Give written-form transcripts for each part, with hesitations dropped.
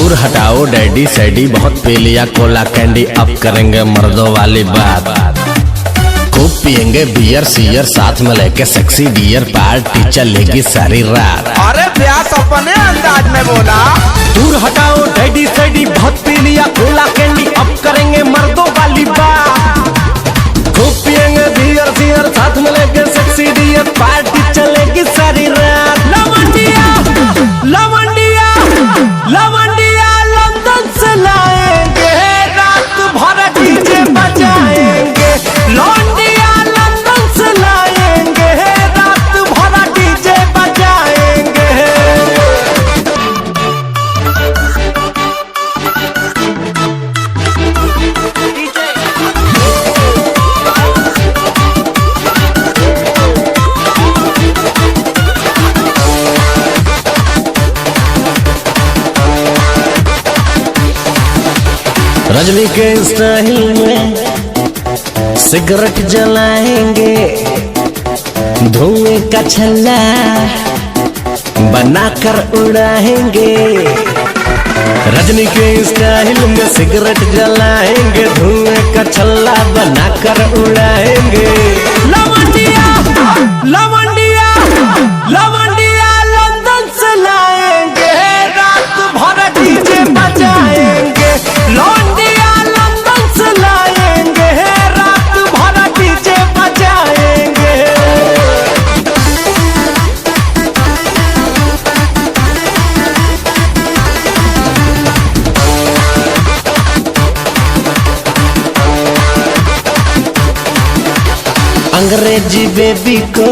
दूर हटाओ डैडी सैडी, बहुत पी लिया कोला कैंडी, अब करेंगे मर्दों वाली बात। खूब पियेंगे बियर सियर, साथ में लेके सेक्सी डियर, पार्टी चलेगी सारी रात। अरे प्यास अपने अंदाज में बोला। दूर हटाओ डैडी सैडी, बहुत पी लिया कोला कैंडी, अब करेंगे मर्दों वाली बात। खूब पियेंगे बियर सियर, साथ में लेके सेक्सी डियर, पार्टी चलेगी सारी रात। लवंडिया लवंडिया लवंडिया लंदन से लाएंगे, रात भर डीजे बजाएंगे। लवंडिया लंदन से लाएंगे, रात भर डीजे बजाएंगे। रजनी के स्टाइल में सिगरेट जलाएंगे, धुएं का छल्ला बनाकर उड़ाएंगे। रजनी के स्टाइल में सिगरेट जलाएंगे, धुएं का छल्ला बनाकर उड़ाएंगे। लवंडिया लवंडिया लवंडिया लंदन से लाएंगे, रात भर डीजे बजाएंगे। लवंडिया लंदन से लाएंगे, रात भर डीजे बजाएंगे। अंग्रेजी बेबी को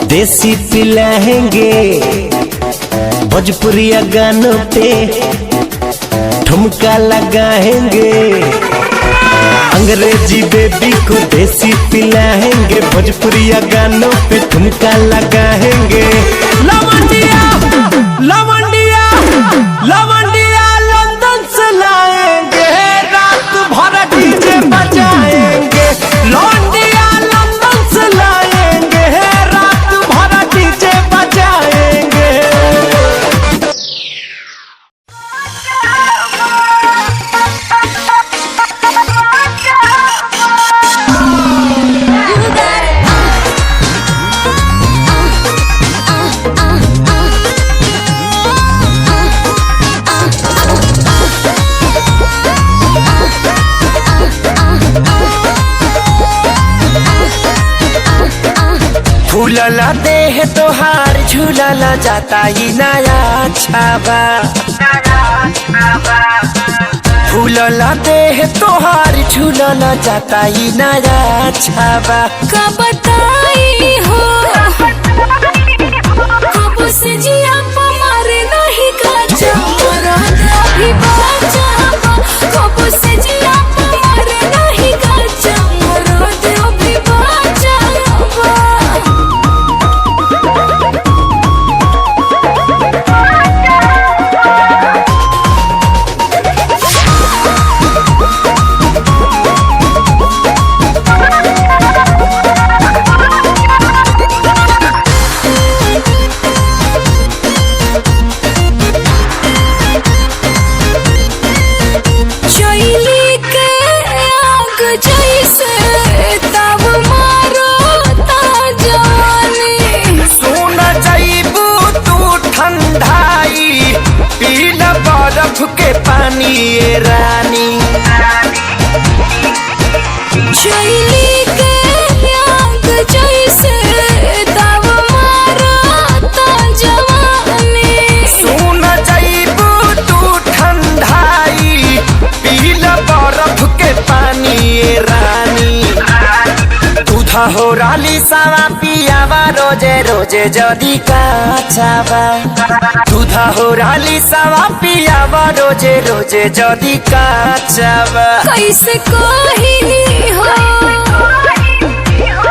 देसी पिलाएंगे, भोजपुरिया गानों पे ठुमका लगाएंगे। अंग्रेजी बेबी को देसी पिलाएंगे, भोजपुरिया गानों पे ठुमका लगाएंगे। लवंडिया लवंडिया लवंडिया लंदन से लाएंगे, रात भर डीजे बजाएंगे। लवंडिया लंदन से लाएंगे, रात भर डीजे बजाएंगे। फूलला देह तोहार, झूलला जाता ही नया छावा। फूलला देह तोहार, झूलला जाता ही नया छावा। का बताई हो कब से जिया मारे नहीं गाजा, मरद अभी बाजा। कब से जिया मारे नहीं गाजा, मरद अभी बाजा। चैली के आग जैसे तब मारो ता जवानी। सुन जाइबू तू ठंडाई, पीला बर्फ के पानी ये रानी। चैली के आग जैसे तब मारो ता जवानी। सुन जाइबू तू ठंडाई, पीला बर्फ के पानी ये रानी। दूधा हो राली सावा पियावा, रोजे रोजे जदी काचावा। दूधा हो राली सावा पियावा, रोजे रोजे जदी काचावा। कैसे कही हो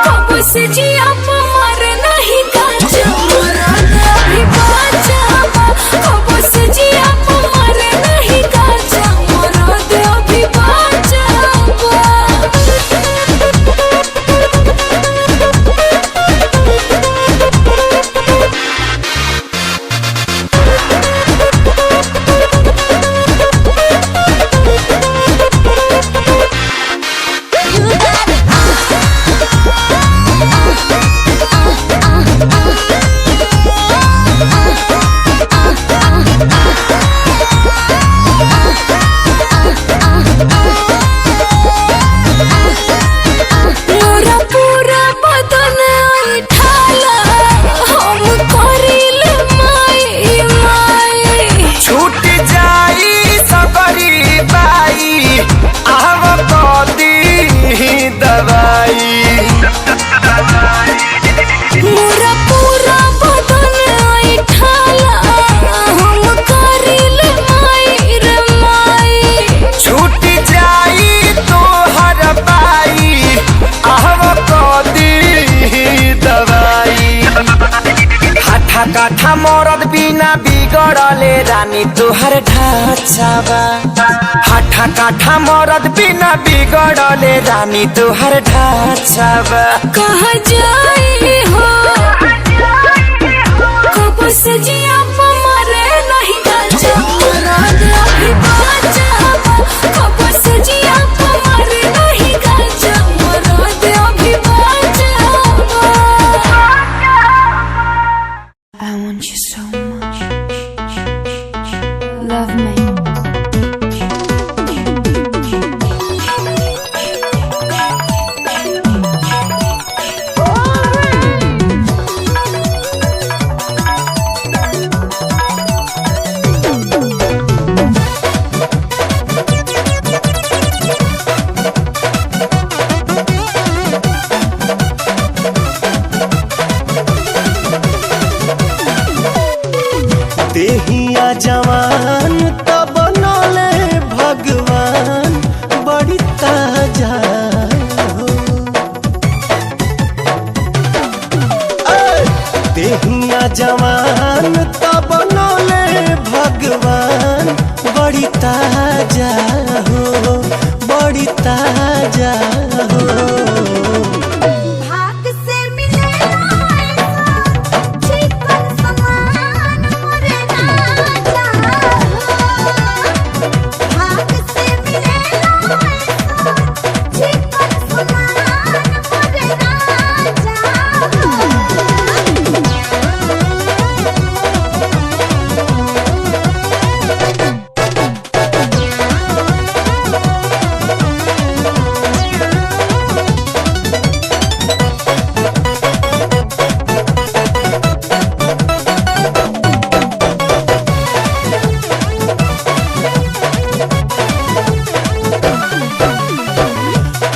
कब से जिया मारे नहीं गाजा, मरद अभी बाजा। कब से जिया मारे नहीं गाजा, मरद अभी बाजा। काठा मरद बिना बिगड़ले रानी तोहर ढांचाबा। हाथा काठा मरद बिना बिगड़ले रानी तोहर ढांचाबा। कहाँ जाई हो कब से जिया मरे नहीं गाजा मरद अभी बाजाबा। कब से जिया मरे नहीं गाजा मरद अभी बाजाबा। I want you so much. Love me. देहिया जवान तब बनले भगवान बड़ी ताजा हो। देहिया जवान तब बनले भगवान बड़ी ताजा हो, बड़ी ताजा हो।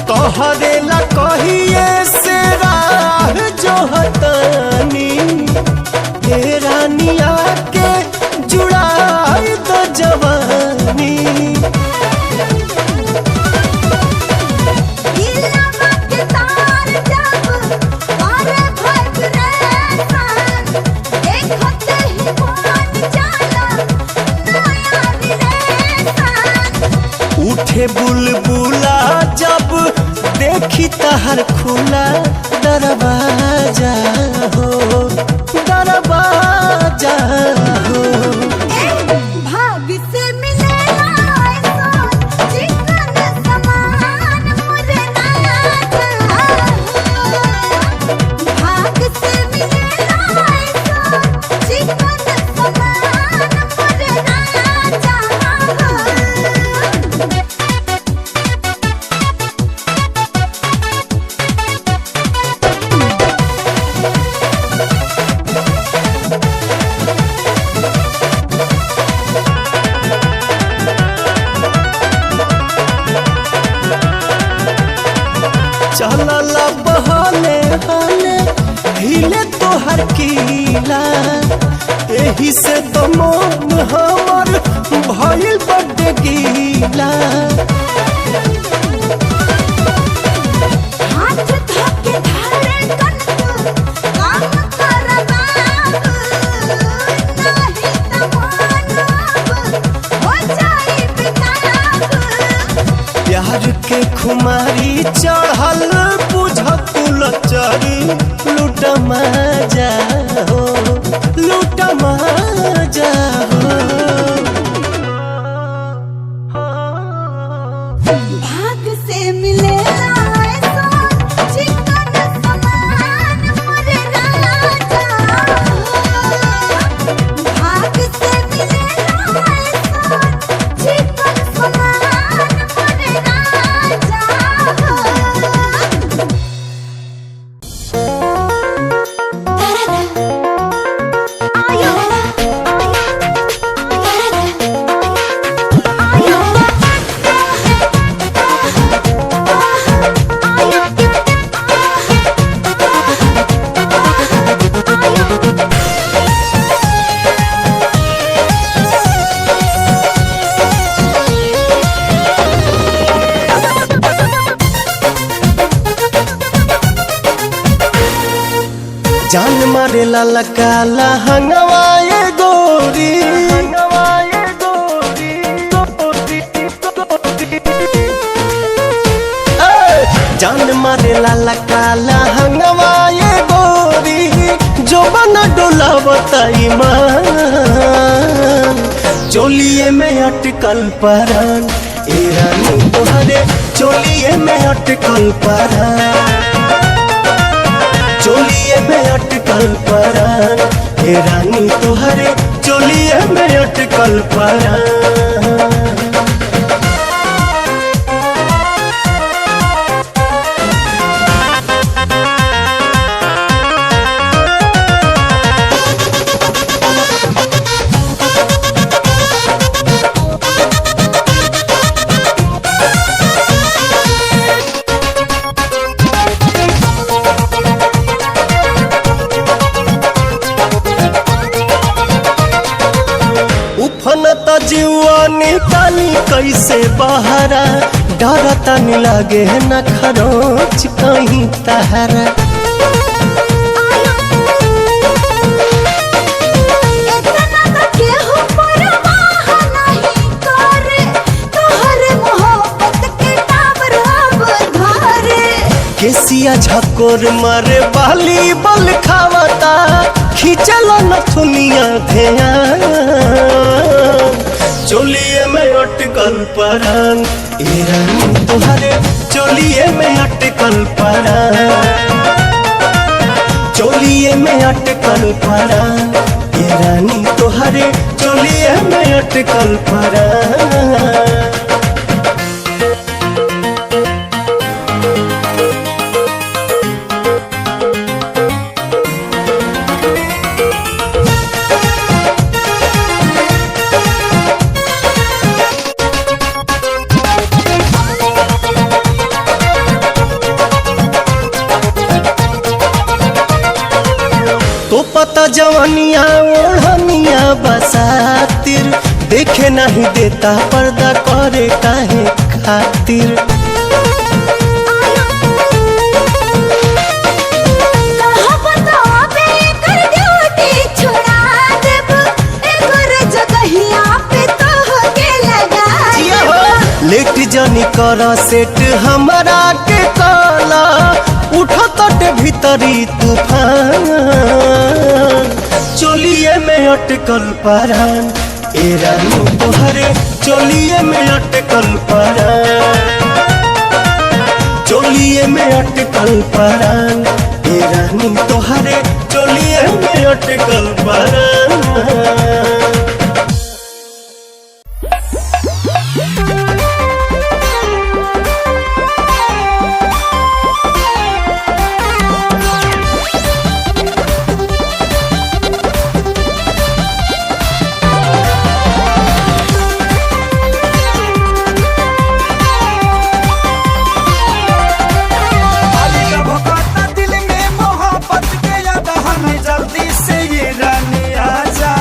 तोहरेला कहिए से राह जो हतानी हे रानिया के जुड़ाई तो जवानी। उठे बुलबुला जब देखी तहर खुला दरवाजा हो, दरवाजा हो। भाग से मिलेला ऐसा चिकन समान मुझे राजा। भाग से मिलेला ऐसा चिकन समान मुझे राजा। चलला बहले हले हिले तोहर कीला। एही से तो मन हमर भइल बड़ गीला। हाथ धोके धारे कनक काम कर बाबू। नहीं तो मानब हो जाई बेताब। प्यार के खुमारी चढ़ल बुझकुल चरी लूट मजा हो, लूट मजा हो। भाग से मिलेला ऐसा चिकन समान मुझे राजा। भाग से मिलेला ऐसा चिकन समान मुझे राजा। मारे लाला काला हंगवाए गोरी जान मारे लाला काला हंगवाए गोरी जो बना डोला बताई मान चोलिए में अटकल परान ए रानी तोहरे चोलिए में अटकल परान चोलिए में अटकल परान ए रानी तोहरे चोलिए में अटकल परान उफनता जीवा निकाली कैसे बहारा डरता नहीं लागे न खरोच कहीं तहरा इतना न केहू परवाह नहीं करे तोहरे मोहब्बत के टावर अब धारे केसिया झकोर मारे बाली बल खावता खींचल नथुनिया ध्यान चोलिए में अटकल परान ए रानी तोहरे चोलिए में अटकल परान चोलिए में अटकल परान ए रानी तोहरे चोलिए में अटकल परान तो पता जवानिया ओढ़निया बसातिर देखे नहीं देता पर्दा करे काहे खातिर कहा बतावा बे कर ड्यूटी छोड़ा देब एकर जगहिया पे तोहके लगा देब लेट जानी कर सेट हमरा के काला उठत भीतरी तूफान चोलिए में अटकल परान ए रानी तोहरे चोलिए में अटकल परान चोलिए में अटकल परान ए रानी तोहरे चोलिए में अटकल परान दिल में मोहब्बत के जल्दी से ये रानी आजा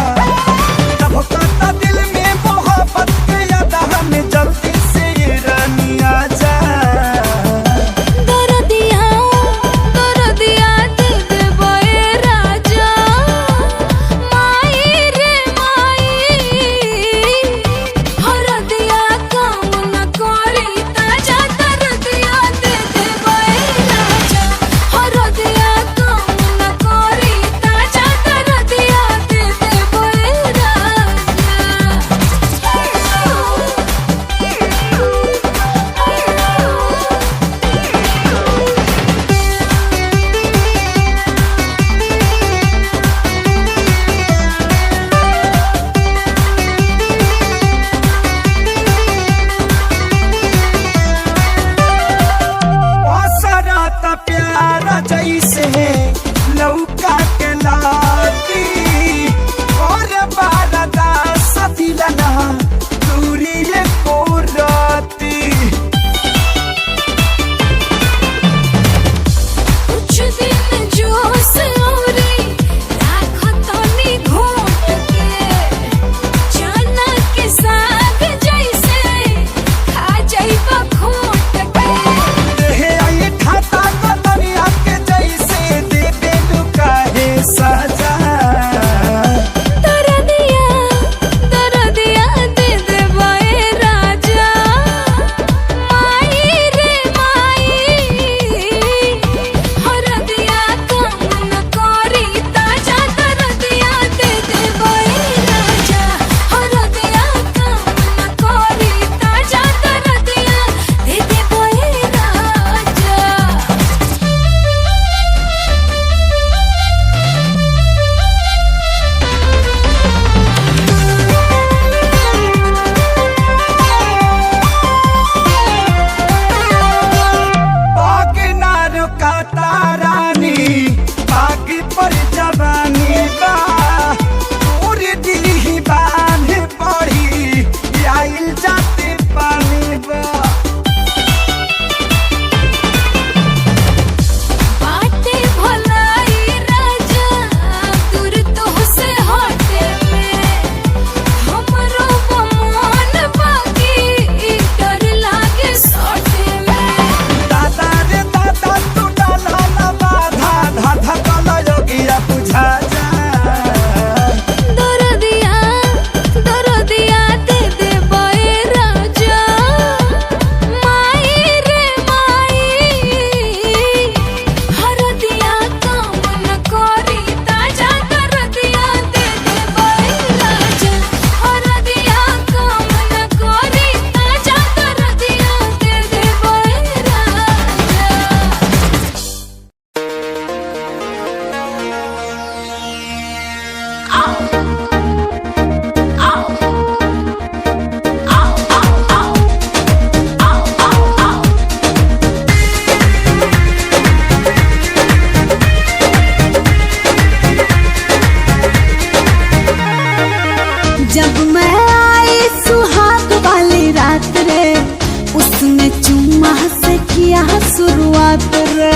शुरुआत रे।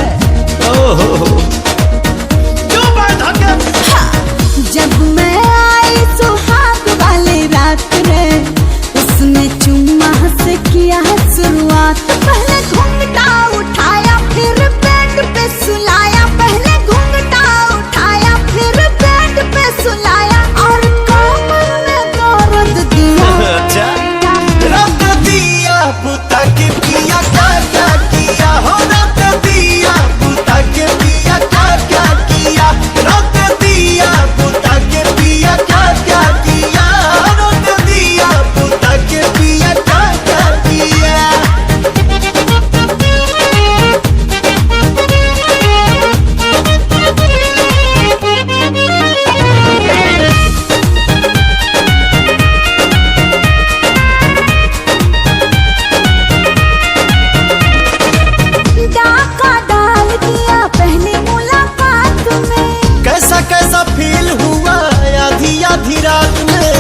जब मैं आई सुहाग वाली रात रे, उसने चुम्मा से किया शुरुआत। पहले घूंघटा उठाया फिर बेड पे सुलाया, पहले घूंघटा उठाया फिर बेड पे सुलाया, और कमर में दर्द दिया। रख दिया पुता के पिया क्या किया हो, रख दिया पुता के पिया क्या किया, रख दिया पुता के पिया क्या किया, रख दिया पुता के पिया क्या किया। डाका डाल दिया पहली मुलाकात में। कैसा कैसा फील हुआ आधी आधी रात में,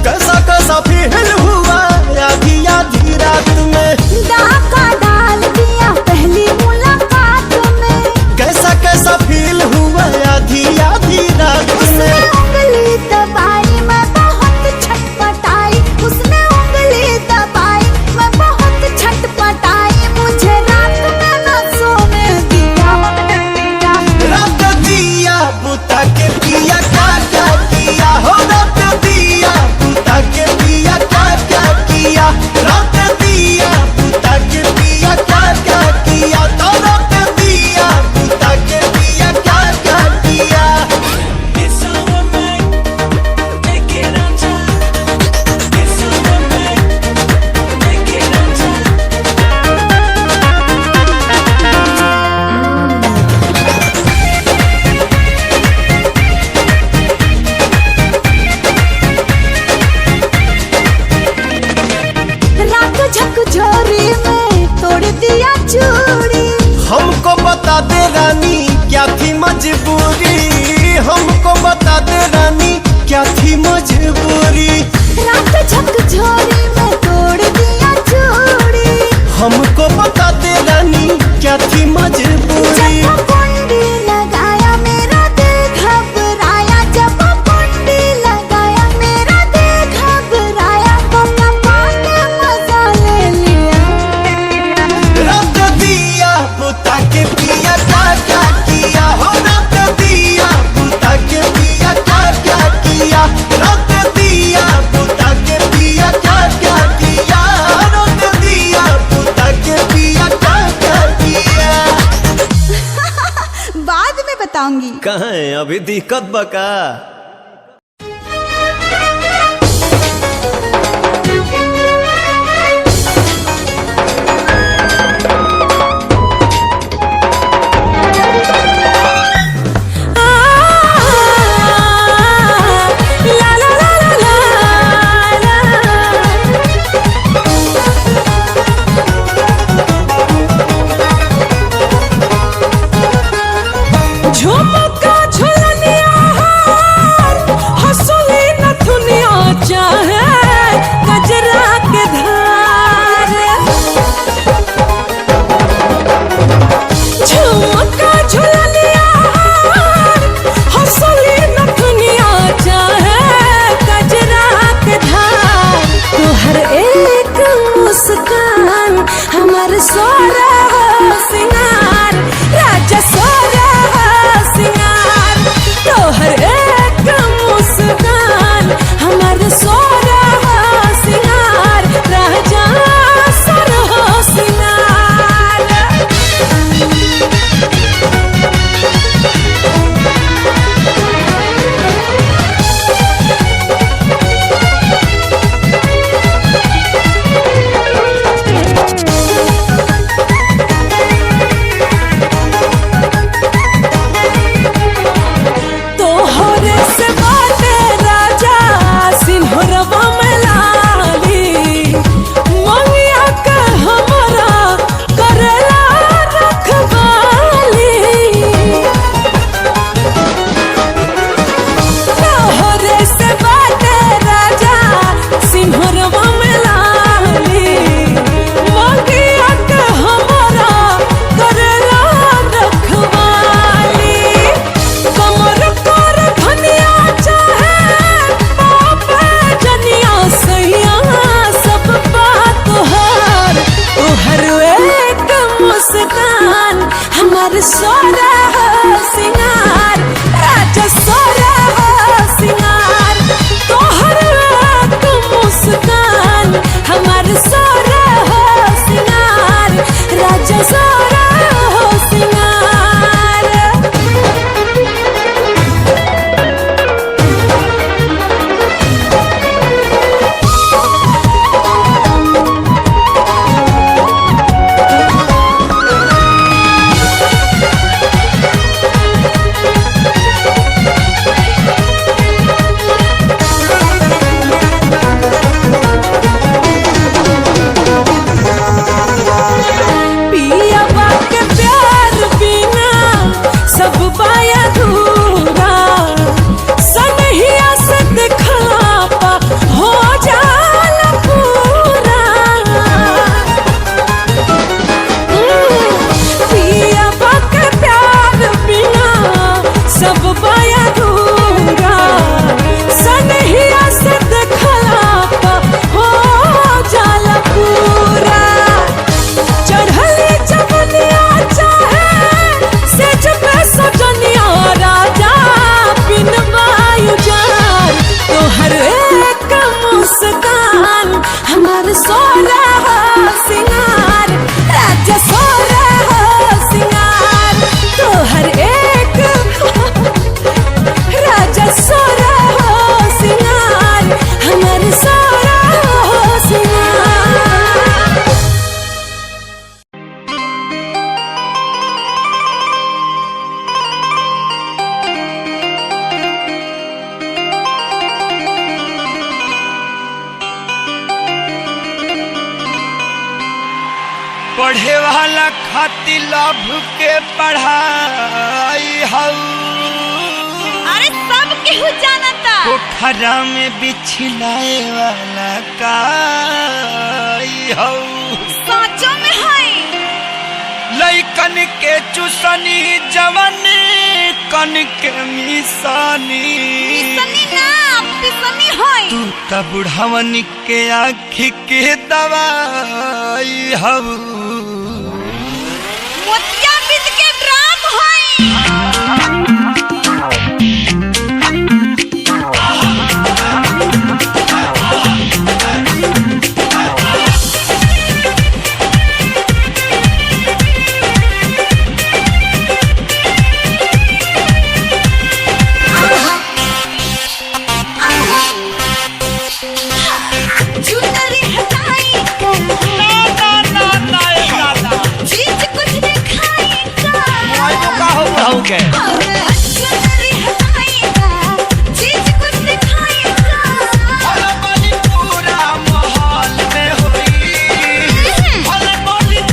कैसा कैसा फील हुआ आधी आधी रात में, डाका डाल दिया पहली मुलाकात में। कैसा कैसा फील हुआ आधी आधी रात उसने में। उंगली दबाई मैं बहुत छटपटाई, उसने उंगली दबाई मैं बहुत छटपटाई, मुझे रात में न सोने दिया। रख दिया पुता के पिया क्या किया हो, रख दिया पुता के पिया क्या किया, रख दिया पुता के पिया क्या किया, तो रख दिया पुता के पिया क्या किया। रात झकझोरी में तोड़ दिया चूड़ी, हमको बता दे रानी क्या थी मजबूरी, हमको बता दे रानी क्या थी मजबूरी, रात झकझोरी में तोड़ दिया चूड़ी। हमको बता दे रानी क्या थी मजबूरी। जब कुंडी लगाया मेरा दिल घबराया, जब कुंडी लगाया मेरा दिल घबराया, तो पाने मजा ले लिया। रख दिया पुता के पिया क्या किया हो, रख दिया पुता के पिया क्या किया, रख दिया पुता के पिया क्या किया, रख दिया पुता के पिया क्या किया। बाद में बताऊंगी। कहाँ है अभी दिक्कत बका। झुमका झुलनिया पढ़े वाला खातिर लभ के पढ़ाई हऊ। अरे सब केहू जानता। पोखरा में बिछलाए वाला काई हऊ। सोचो में है लइकन के चुसनी जवन कन के मिसानी। पिसनी ना पिसनी है। तू त बुढ़ावन के आँखी के दवाई हऊ। मोतिया बिद के ड्राम है। चुनरी हटाई चीज कुछ दिखाई का। के अरे चुनरी हटाई चीज कुछ दिखाई का। पूरा माहौल में होई।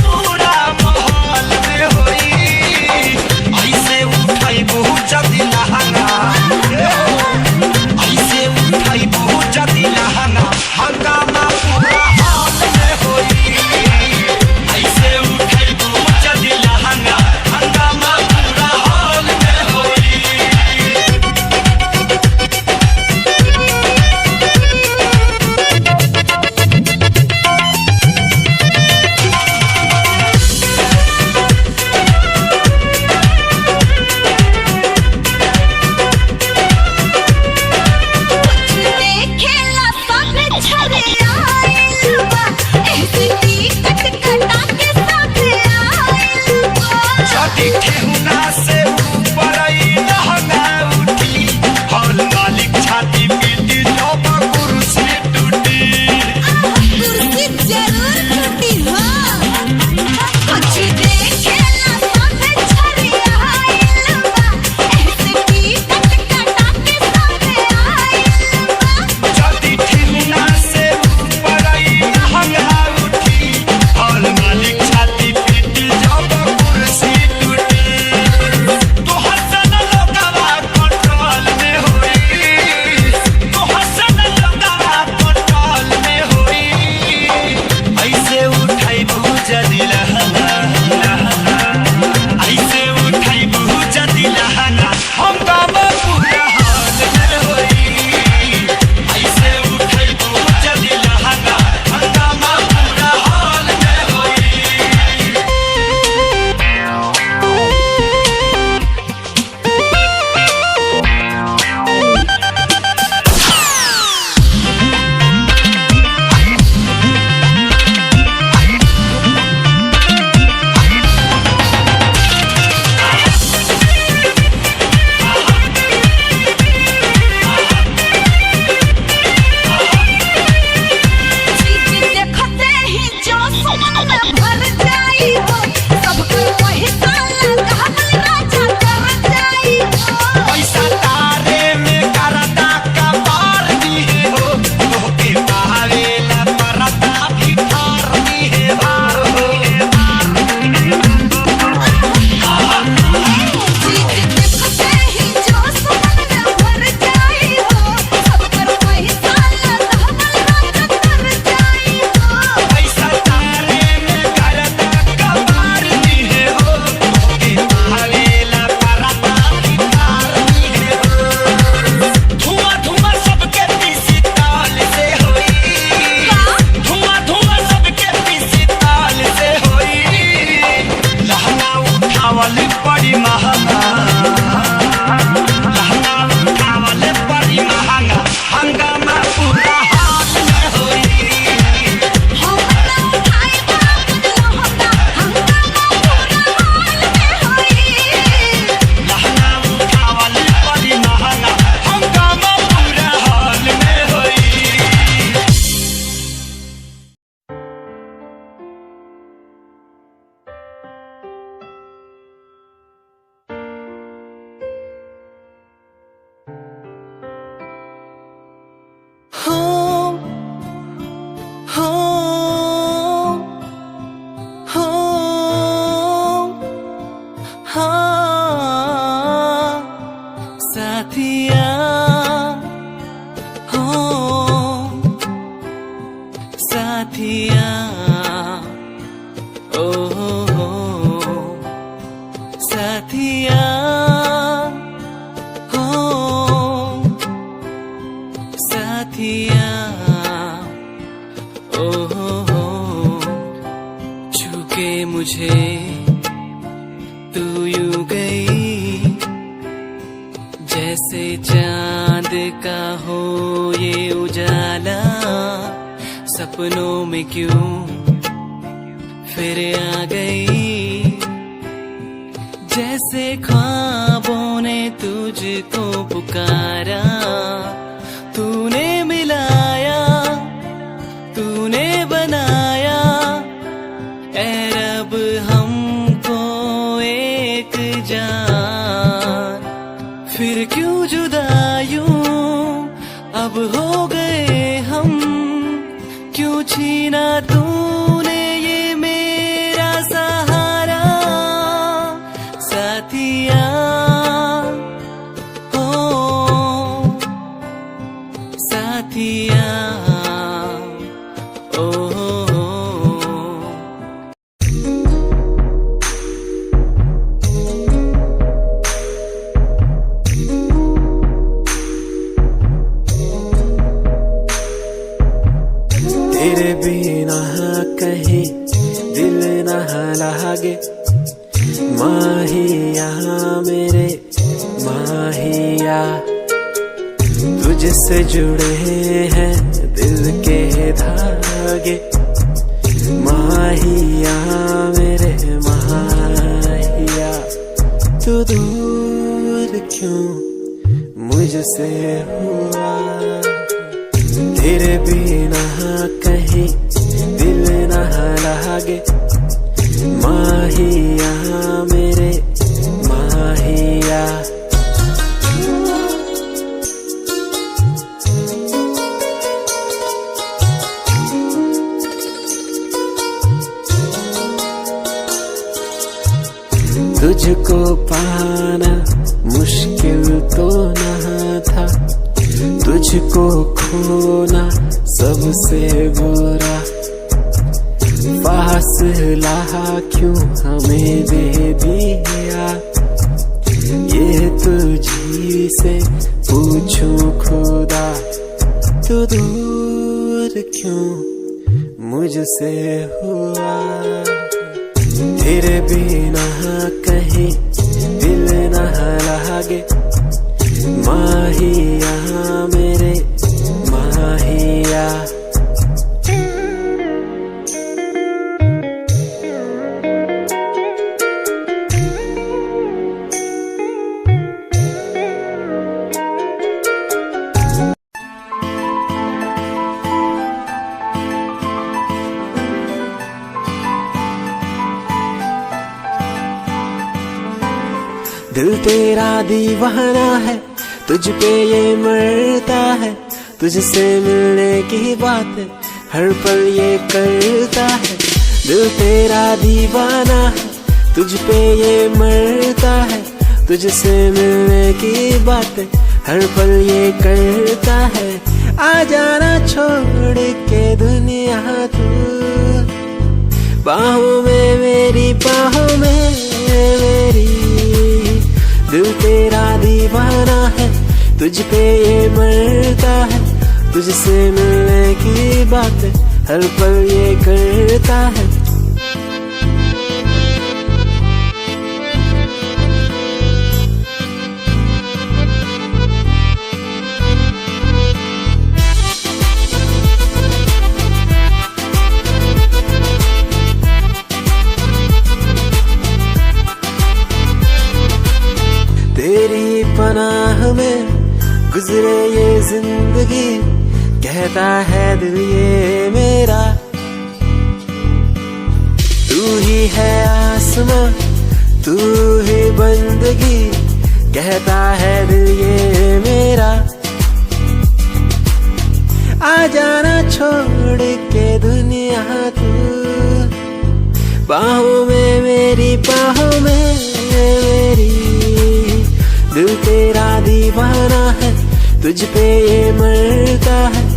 पूरा माहौल में होई। ऐसे उठाई बहुत जदी लहंगा। ऐसे उठाई बहुत जदी लहंगा। हंगामा पूरा हाल में होई। ऐसे उठाई बहुत जदी लहंगा। हंगामा पूरा हाल में होई। देखेला सब छरे आइल बा। ऐसे टिकट कटा के सब आइल बा। छठी ठेहुना से ऊपर आई लहंगा उठी। हॉल मालिक छाती पीटी जब कुर्सी टूटी। कुर्सी जरूर टूटी हो। कुछ देखेला सब छरे आइल बा। ऐसे टिकट कटा के सब आइल बा। छठी ठेहुना से ऊपर आई लहंगा उठी। हॉल मालिक छाती पीटी जब कुर्सी टूटी। तो हसन लोगवा कंट्रोल में होई। तो हसन लोगवा कंट्रोल में होई। ऐसे उठाई बहुत जदी लहंगा। ऐसे उठाई बहुत जदी लहंगा। हंगामा पूरा हाल में होई। ऐसे उठाई बहुत जदी लहंगा। हंगामा पूरा हाल में होई। चीज देखते ही जोश में भर जाई हो। सबकर पैसा लगावल राजा कर जाई हो। पैसा तारे में करता कबार दिए हो। तोहके पावेला परता भी ठार दिए हो। चीज देखते ही जोश में भर जाई हो। सबकर पैसा लगावल राजा कर जाई हो। पैसा तारे में करता कबार दिए हो। तोहके पावेला परता भी ठार दिए हो। धुआं धुआं सबके पीसी ताल से होई। धुआं धुआं सबके पीसी ताल से होई। लहंगा उठावल बड़ी महंगा। लहंगा उठावल बड़ी महंगा। हंगामा पूरा हाल में होई। हम ना उठाई बाप लहंगा। हंगामा पूरा हाल में होई। लहंगा उठावल बड़ी महंगा। हंगामा पूरा हाल में होई। हो साथिया ओ हो छूके मुझे तू यूं गई जैसे चांद का हो ये उजाला सपनों में क्यों फिर आ गई जैसे ख्वाबों ने तुझको पुकारा तूने मिलाया तूने बनाया ऐ रब हमको एक जान फिर क्यों जुदा यूं अब हो गए हम क्यों छीना तूने ये मेरा सहारा साथिया हो साथिया ओ हो तेरे बिना कहीं दिल न लागे माहिया मेरे माहिया तुझसे जुड़े हैं दिल के धागे माहिया मेरे माहिया तू दूर क्यों मुझसे हुआ तेरे बिना कहीं दिल न लागे माहिया मेरे माहिया तुझको पाना मुश्किल तो न था तुझको खोना सबसे बुरा फासला क्यों हमें दे दिया ये तुझी से पूछूं खुदा तू दूर क्यों मुझसे हुआ तेरे बिना कहीं दिल न लागे माहिया मेरे माहिया दिल तेरा दीवाना है तुझ पे ये मरता है तुझसे मिलने की बात हर पल ये करता है दिल तेरा दीवाना है तुझ पे ये मरता है तुझसे मिलने की बात हर पल ये करता है आ जाना छोड़ के दुनिया तू बाहों में मेरी बाहों में मेरी दिल तेरा दीवाना है तुझ पे ये मरता है तुझसे मिलने की बात हर पल ये करता है तेरी पनाह में गुजरे ये जिंदगी कहता है दिल ये मेरा तू ही है आसमां तू ही बंदगी कहता है दिल ये मेरा आ जाना छोड़ के दुनिया तू बाहों में मेरी बाहों में मेरी दिल तेरा दीवाना है तुझ पे ये मरता है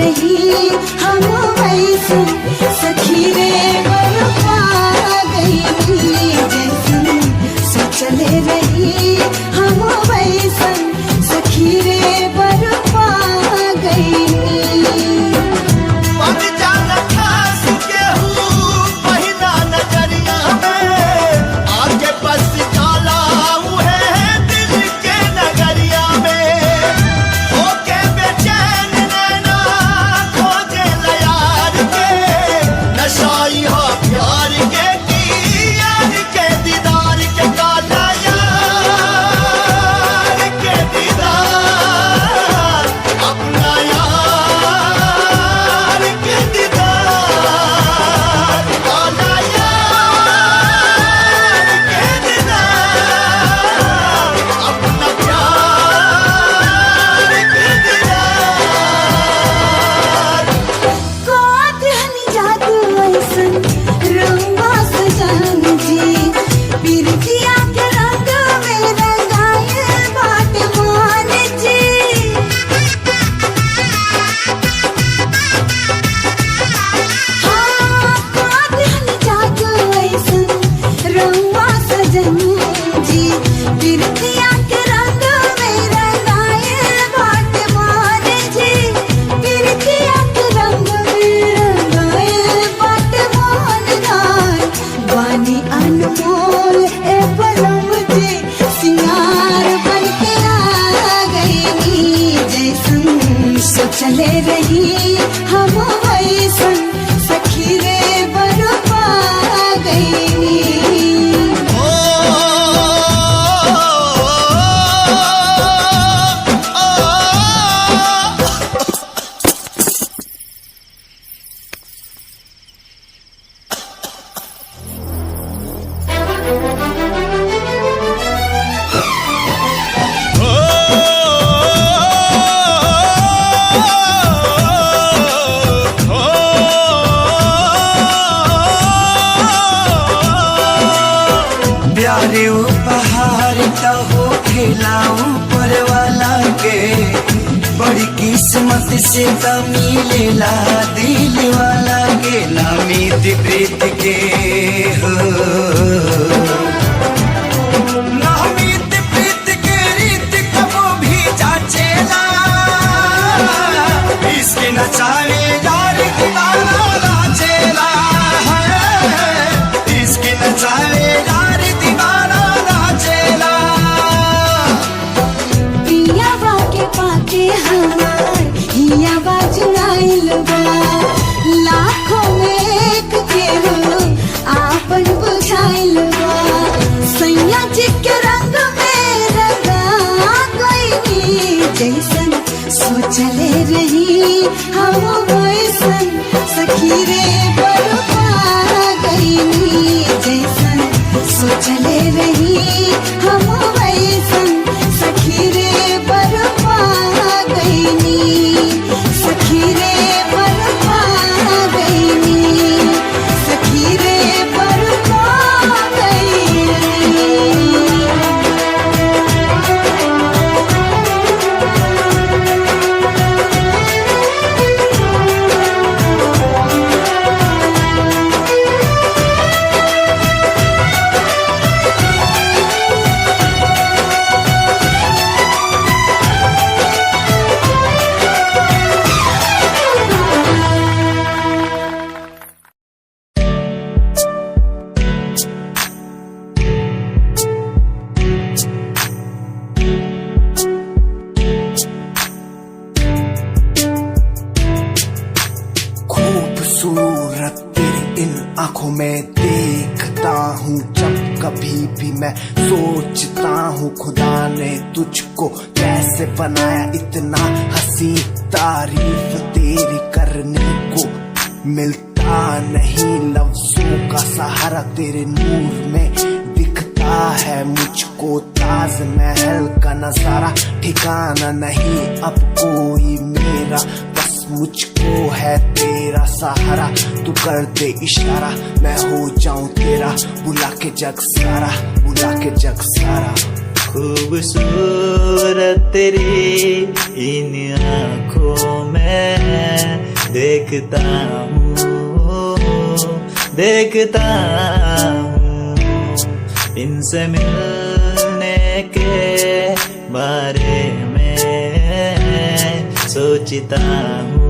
रही हम वैसन सखी रे बरपा गई जैसन सोचले रही हम वैसन सखी रे बरपा गई बन जाना खास केहू पहिला नजरिया में आगे बस जाला उहे दिल के नगरिया में होके बेचैन नैना खोजे यार के नशाई हो प्यार के की यार के दीदार के काला यार के दीदार अपना यार के दीदार काला यार के दीदार अपना प्यार के दीदार कातिहनी जादू ऐसन रंगा सजन जी पिरतिया के रंग में रंगाए बाट मान जी हाँ कातिहनी जादू ऐसन रंगा सजन जी पिरतिया के रंग में रंगाए बाट मान जी पिरतिया के रंग में रंगाए बाट मान गाय वानी अनमोल ए पलम जे सिंगार बन के आ गई जैसन सोचले रही हम वैसन सखी रे बरपा गई प्यारे उपहार तो हो खिलाऊं पर वाला के बड़ी किस्मत से तो मिलेला दिल वाला के नामीत प्रीत के हो नामीत प्रीत के रीत कबो भी जाचेला इसके नचावे यार दीवाना नाचेला है इसके नचावे यार दीवाना नाचेला पिया के पाके हमार हिया बाजुनाइल बा लाखों में एक के हो आपन बुझाइल बा सैया जी के रंग में रंगा गई जैसन सोचले रही हम वैसन सखी रे बरपा गई जैसन सोचले रही हम वैसन सखी रे बरपा गई सखी रे बरपा गई सखी रे बरपा गई खूबसूरत तेरी इन आंखों में देखता हूँ जब कभी भी मैं सोचता हूँ खुदा ने तुझको कैसे बनाया इतना हंसी तारीफ तेरी करने को मिलता नहीं लफ्जों का सहारा तेरे नूर में दिखता है मुझको ताजमहल का नजारा ठिकाना नहीं अब कोई मेरा बस मुझको है तेरा सहारा तू कर दे इशारा मैं हो जाऊं तेरा बुला के जग सारा बुला के जग सारा खूबसूरत तेरी इन आँखों में देखता हूँ इनसे मिलने के बारे में सोचता हूँ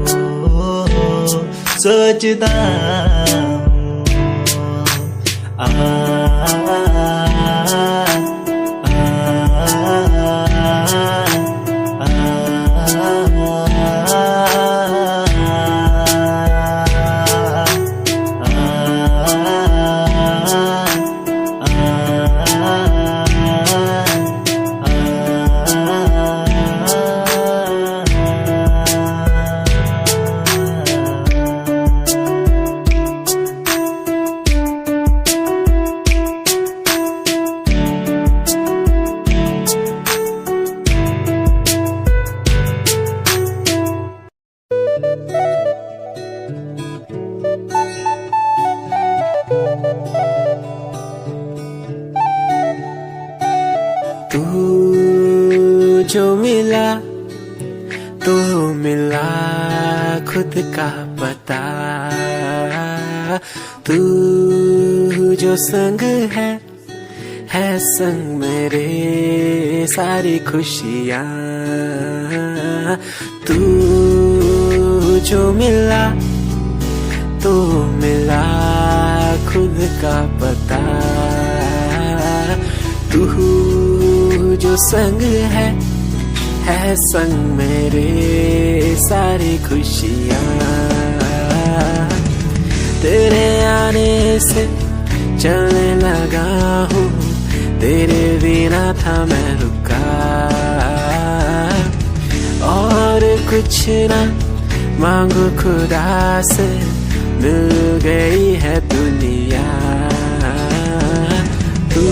तू जो मिला तो मिला खुद का पता, तू जो संग है संग मेरे सारी खुशियाँ। तू जो मिला तो मिला खुद का पता, तू जो संग है संग मेरे सारी खुशियाँ। तेरे आने से चलने लगा हूँ, तेरे बिना था मैं रुका, और कुछ ना मांगो खुदा से मिल गई है दुनिया। तू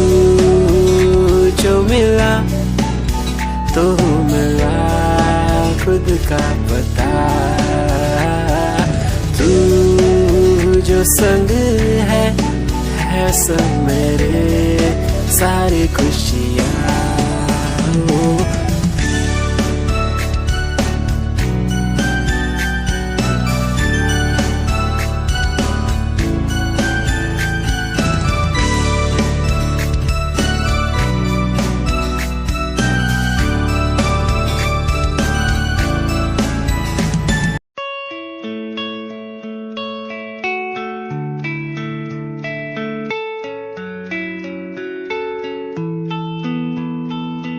जो मिला तो मिला खुद का पता, तू जो संग है संग मेरे सारी खुशियाँ।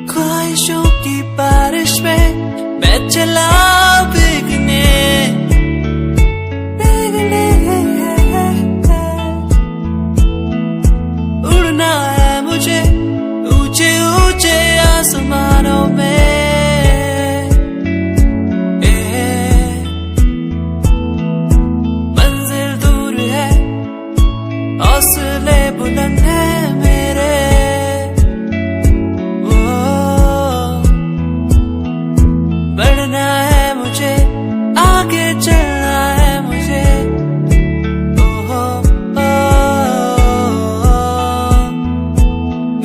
ख्वाहिशों की बारिश में मैं चला भीगने, उड़ना है मुझे ऊंचे ऊंचे आसमानों में। मंजिल दूर है हौसले बुलंद है मेरे, बढ़ना है मुझे आगे चलना है मुझे।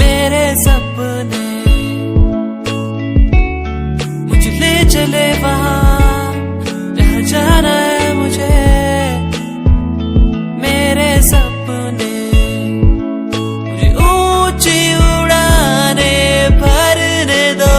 मेरे सपने मुझे ले चले वहाँ जहाँ जाना है मुझे। मेरे सपने मुझे ऊंची उड़ाने भरने दो।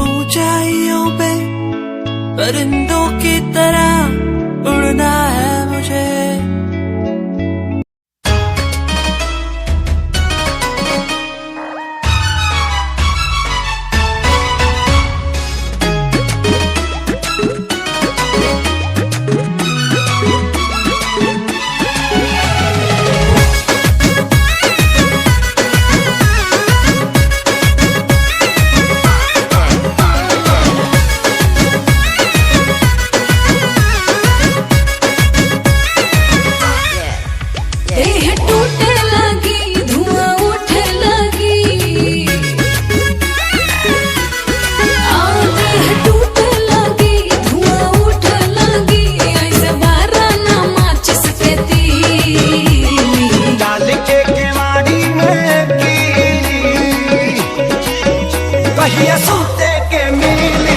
ऊंचाइयों पे परिंदों की तरह उड़ना है मुझे। कहिया सूते के मिली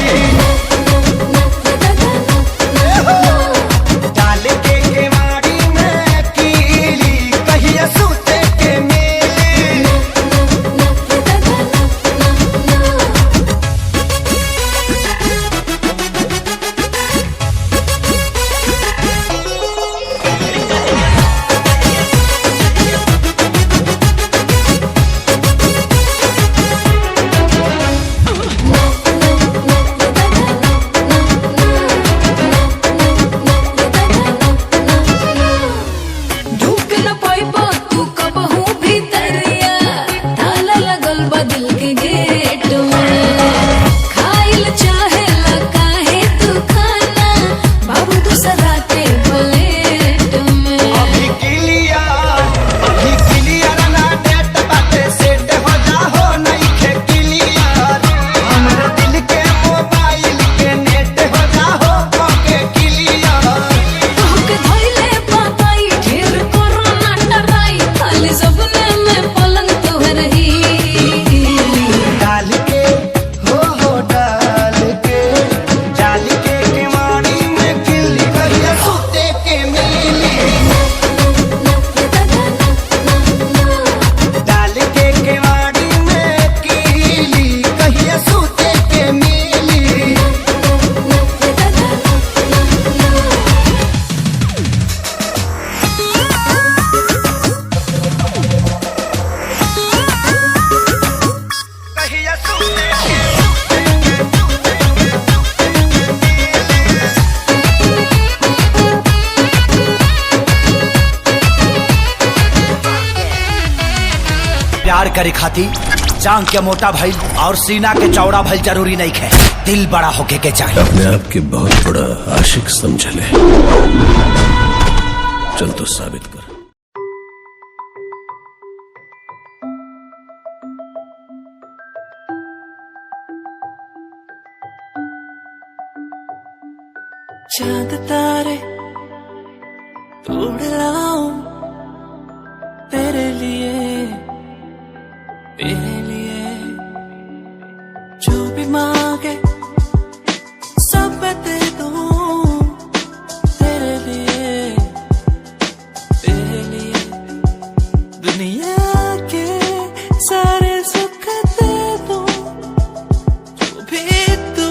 डाल के केवाड़ी में कीली कहिया सूते के मिली ढूक न पाइबा तू कबहू भीतरिया ताला लगल बा दिल के गेट में खाइल चाहे ला काहे तू खाना बाबू दूसरा के प्लेट में अभी क्लियर ना डेट बाटे सेट हो जा हो नहीं खे क्लियर हमरे दिल के मोबाइल के नेट हो जा हो के क्लियर तोहके धइले पाताई ढेर कोरोना डराई खाली सपने में पलंग तोहर ही डाल के हो डाल के जाल के केवाड़ी में किल्ली करिया सूते के मिली डाल के केवाड़ी में कीली कहिया सूते के मिली कहिया सूते के प्यार करे खाती जांग के मोटा भइल और सीना के चौड़ा भइल जरूरी नहीं है, दिल बड़ा होके के चाहिए। अपने आप के बहुत बड़ा आशिक समझ ले, चल तो साबित कर। चांद तारे तोड़ लाऊं तेरे लिए जो भी मांगे सब मैं दे दूं तेरे लिए दुनिया के सारे सुख दे दूं जो भी तू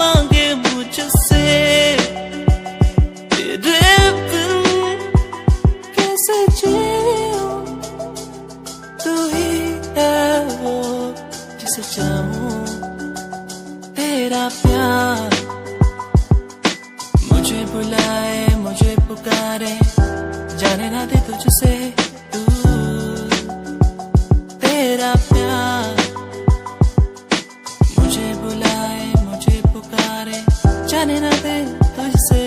मांगे मुझसे तेरे बिन कैसे जीऊं तू ही है वो जिसे चाहूं तेरा प्यार मुझे बुलाए मुझे पुकारे जाने ना दे तुझसे दूर तेरा प्यार मुझे बुलाए मुझे पुकारे जाने ना दे तुझसे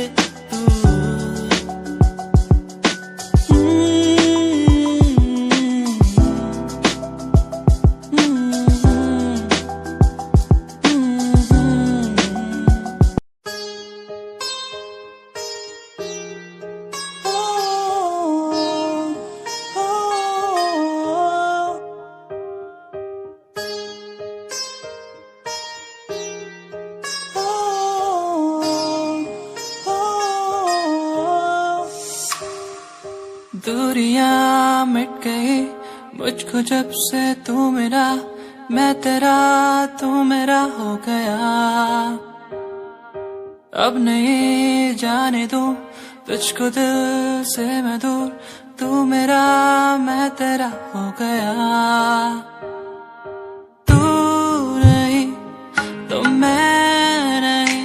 दूरियां मिट गई मुझको जब से तू मेरा मैं तेरा तू मेरा हो गया अब नहीं जाने दूं तुझको दिल से मैं दूर तू मेरा मैं तेरा हो गया तू नहीं तो मैं नहीं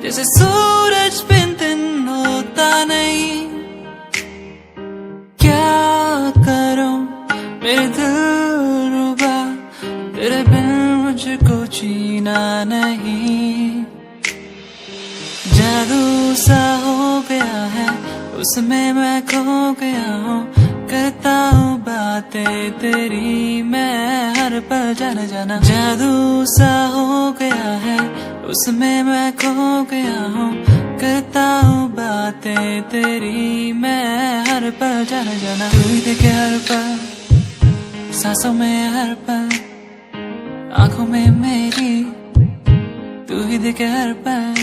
जैसे सूरज बिन दिन होता नहीं करूं मेरे दिल रुबा तेरे बिन मुझको जीना नहीं जादू सा हो गया है उसमें मैं खो गया हूँ करता हूँ बातें तेरी मैं हर पल जाना जाना जादू सा हो गया है उसमें मैं खो गया हूँ करता हूँ बातें तेरी मैं हर पल जाना जाना तू ही देखे हर पल सांसों में हर पल आंखों में मेरी तू ही दिखे हर पल,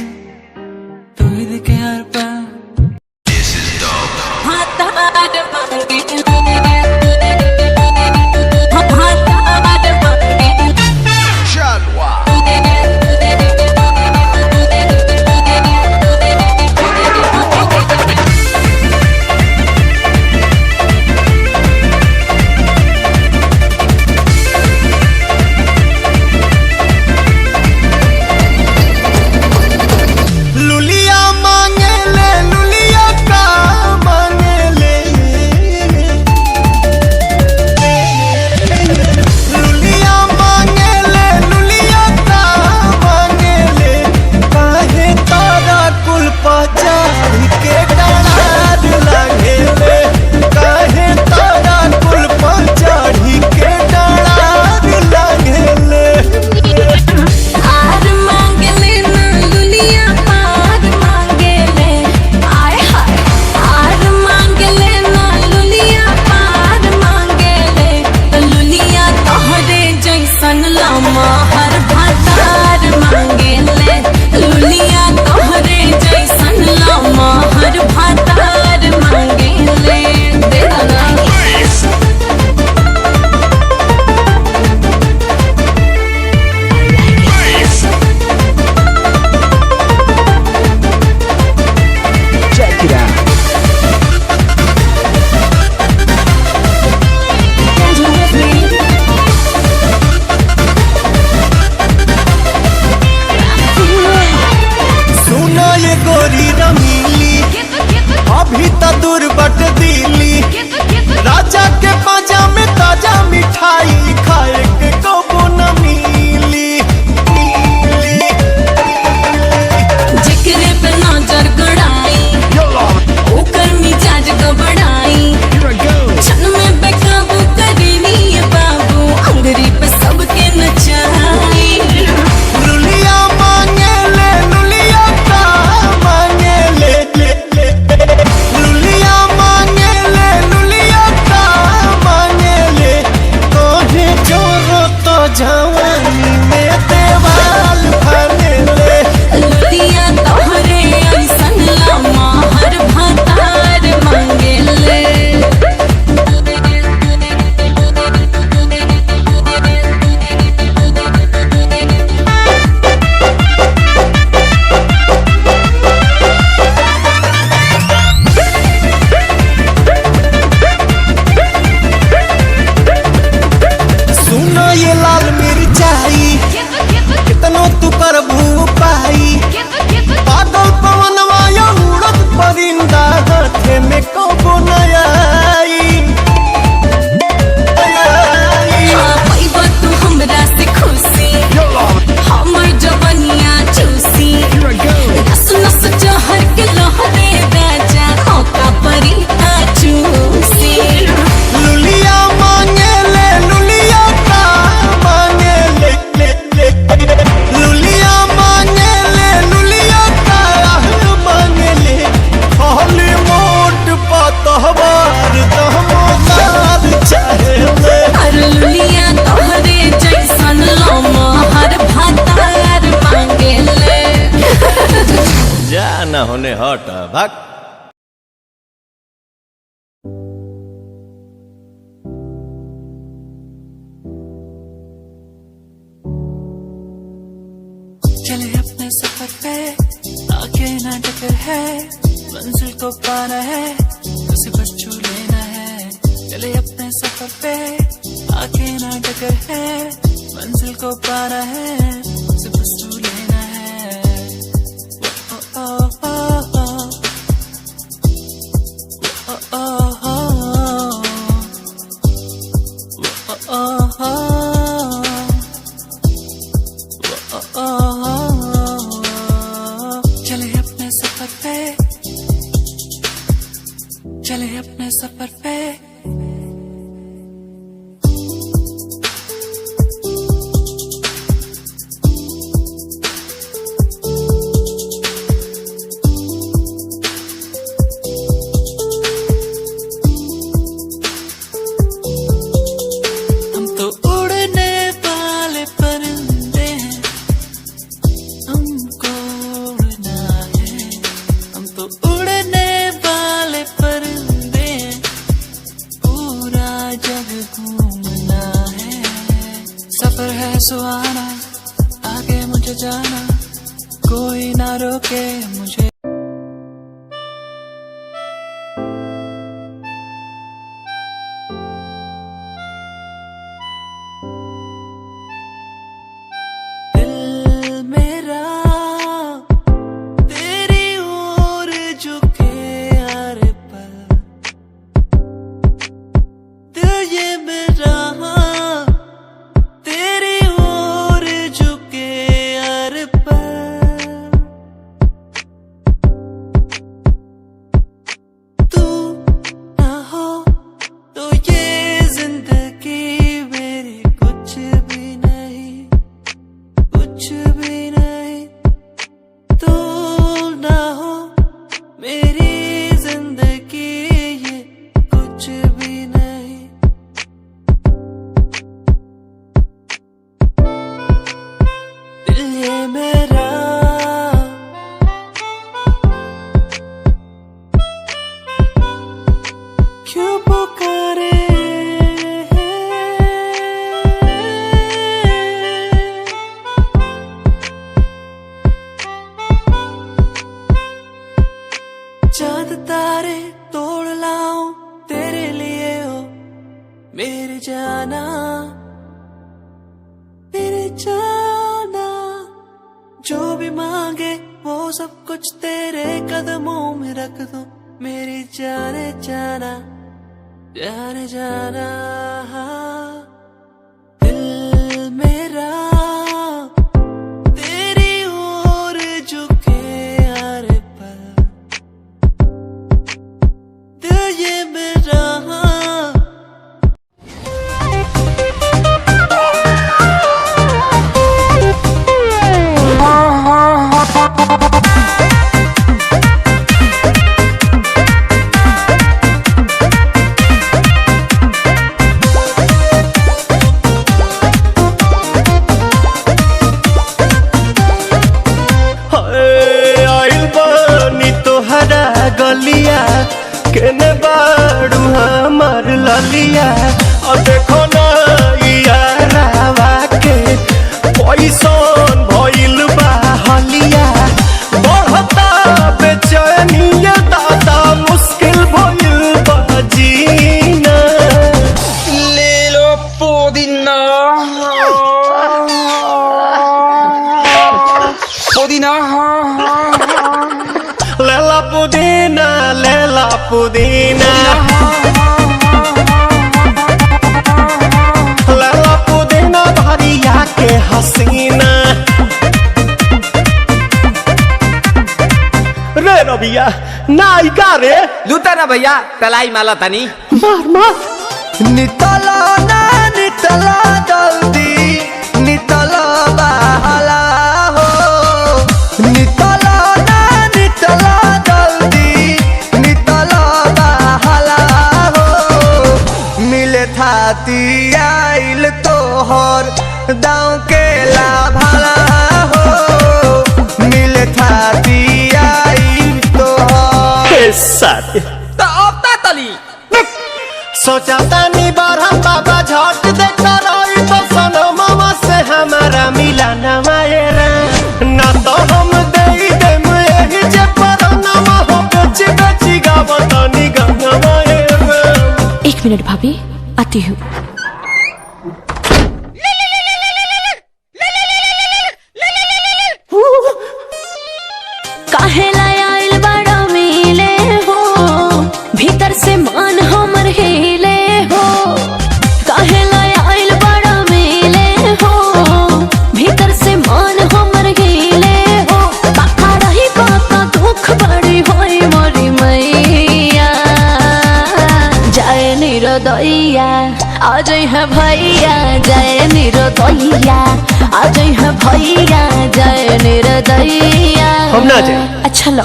तू ही दिखे हर पल। अभी तो दूर बट दिली राजा के पाजा में ताजा मिठाई खाए के कबो न मिली। जिक्र पे नजर गड़ाई ओकर मिजाज गबड़ाई क्षण में बेकाबू करेनी ये बाबू अंगरी पे सबके नचाई। लुलिया मांगे ले लुलिया का मांगे ले लुलिया मांगे ले लुलिया का मांगे ले तोहे जोरो तो जवानी में देवाल भाने ले। लुलिया तोहरे ऐसन लामा हर भातार मांगे ले। सुनो ये लाल मिर्चाई कितनो तू करबू पाई पागल पवनवा या उड़द परिंदा हाथे में कबो न आई। पैबा तू हमरा से खुशी हमर जवनिया चूसी नस नस जहर के लहरे राजा मौका परी चूसी। लुलिया मांगे ले लुलिया का मांगे ले लुलिया मांगे ले लुलिया का मांगे ले खाली मोट पतहबार तहमदार चाहे ले। हर लुलिया तोहरे जैसन लामा हर भातार मांगे ले। जा न होने हट भाग। चले अपने सफर पे आगे ना टकर है, मंजिल को पाना है उसे बस छू लेना है। चले अपने सफर पे आगे ना टकर है, मंजिल को पाना है उसे बस छू लेना है। ओ, ओ, ओ, ओ, ओ, ओ, ओ, ओ, ओ, ओ, चले अपने सफर पे, चले अपने सफर पे। हम तो उड़ने वाले पर सुहाना, आगे मुझे जाना, कोई ना रोके मुझे। दिल मेरा तेरी ओर झुके हर पल, दिल ये मेरा तेरी ओर झुके हर पल। तू ना हो तो ये जिंदगी मेरी कुछ भी नहीं, कुछ भी नहीं। तू ना हो मेरी जिंदगी ये कुछ भी नहीं। दिल ये मेरा क्यों पुकारे, चांद तारे तोड़ लाऊं तेरे लिए हो मेरी जाना, मेरी जाना। जो भी मांगे वो सब कुछ तेरे कदमों में रख दो मेरी जाने जाना, जाने जाना। दिल मेरा तेरी ओर झुके हर पल, दिल ये मेरा आइल बानी तोहरा गलिया, केने बाड़ू हमार ललिया। और देखो ना यारावा के पैसन भइल बा हलिया, बढ़ता बेचैनिया दादा मुश्किल भइल बा जीना। ले लो पुदीना, पुदीना। लेला पुदीना, लेला पुदीना, लेला पुदीना भरिया के हसीना। रे रबिया नायिका रे, लूटा ना भैया, तलाई माला तनी। मार मार। नितला ना नितला जल्दी, नितला बहला हो। नितला ना नितला जल्दी, नितला बहला हो। मिले थाती आइल तोहर दाँव के लाभला हो। मिले थाती आइल तोहर साथी तो अब ता तली सोचा तानी बारह बाबा झट देखा रही तो सनमवा से हमारा मिला न मायरा। ना तो हम दे देम एही जे परनमा हो बेची बेची गावतानी गंगा मायरा। 1 मिनट भाभी, आती हूँ। काहे लायल बड़ा मिले हो, भीतर से मान हमर हिले हो। काहे लायल बड़ा मिले हो, भीतर से मान हमर हिले हो। काका रही काका दुख बड़ी होई मोरी मैया, जाए निरोदैया आज है भैया, जाए निरोदैया आज है भैया, जाए निरोदैया। हम ना जाए। अच्छा लो,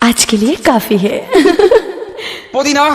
आज के लिए काफी है। पुदीना।